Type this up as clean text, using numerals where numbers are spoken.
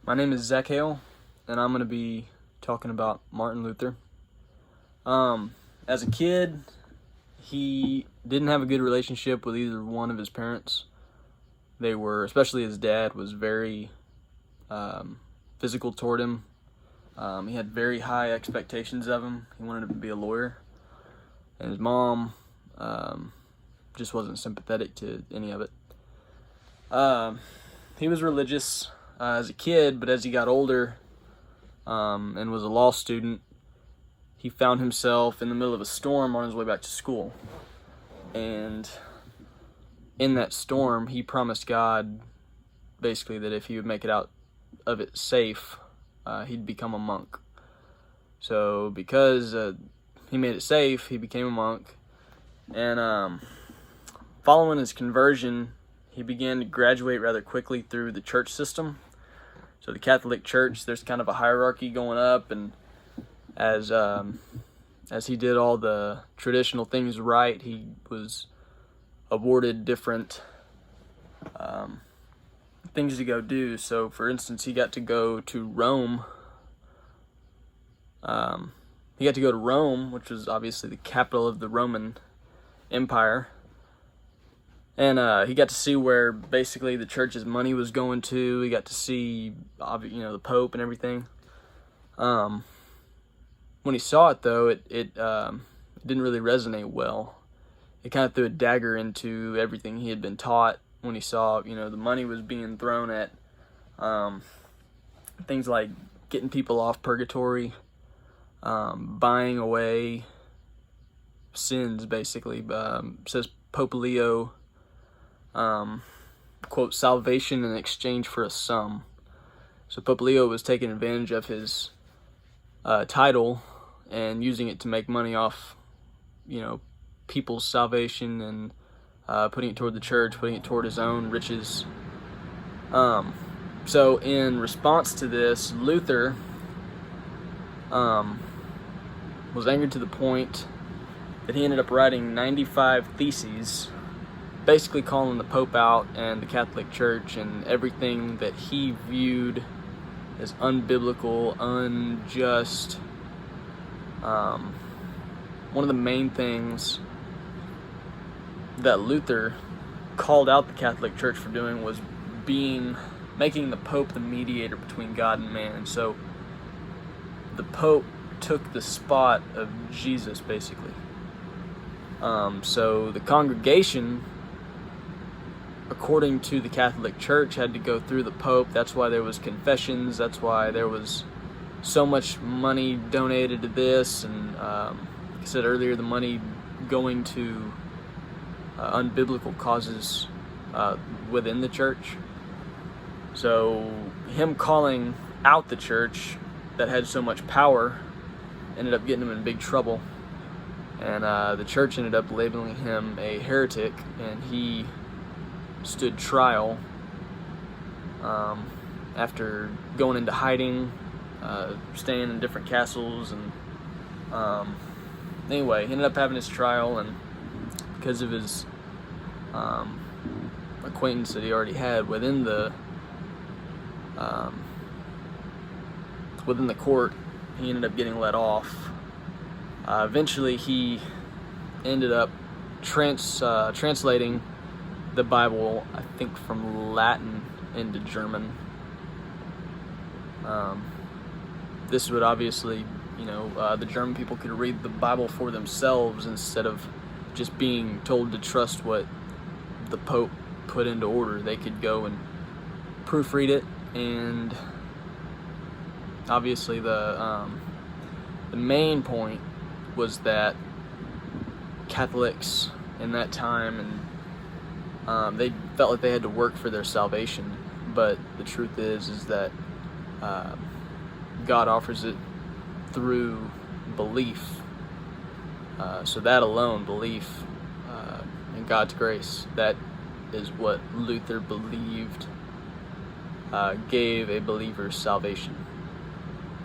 My name is Zach Hale, and I'm going to be talking about Martin Luther. As a kid, he didn't have a good relationship with either one of his parents. They were, especially his dad, was very physical toward him. He had very high expectations of him. He wanted him to be a lawyer. And his mom just wasn't sympathetic to any of it. He was religious as a kid, but as he got older and was a law student, he found himself in the middle of a storm on his way back to school. And in that storm, he promised God basically that if he would make it out of it safe, he'd become a monk. So because he made it safe, he became a monk. And following his conversion, he began to graduate rather quickly through the church system. So the Catholic Church, there's kind of a hierarchy going up, and as he did all the traditional things right, he was awarded different things to go do. So, for instance, he got to go to Rome. He got to go to Rome, which was obviously the capital of the Roman Empire. And he got to see where basically the church's money was going to. He got to see, the Pope and everything. When he saw it, though, it didn't really resonate well. It kind of threw a dagger into everything he had been taught when he saw, the money was being thrown at things like getting people off purgatory, buying away sins, basically. Says Pope Leo, quote, salvation in exchange for a sum. So Pope Leo was taking advantage of his title and using it to make money off, people's salvation and putting it toward the church, putting it toward his own riches. So in response to this, Luther was angered to the point that he ended up writing 95 theses, basically calling the Pope out and the Catholic Church and everything that he viewed as unbiblical, unjust. One of the main things that Luther called out the Catholic Church for doing was making the Pope the mediator between God and man. So the Pope took the spot of Jesus, basically. So the congregation, according to the Catholic Church, had to go through the Pope. That's why there was confessions. That's why there was so much money donated to this. And like I said earlier, the money going to unbiblical causes within the church. So him calling out the church that had so much power ended up getting him in big trouble. And the church ended up labeling him a heretic, and he stood trial after going into hiding, staying in different castles, and anyway, he ended up having his trial, and because of his acquaintance that he already had within the court, he ended up getting let off. Eventually, he ended up translating the Bible, I think, from Latin into German. This would obviously, the German people could read the Bible for themselves instead of just being told to trust what the Pope put into order. They could go and proofread it, and obviously the main point was that Catholics in that time, and they felt like they had to work for their salvation, but the truth is that God offers it through belief. So that alone, belief in God's grace, that is what Luther believed gave a believer salvation.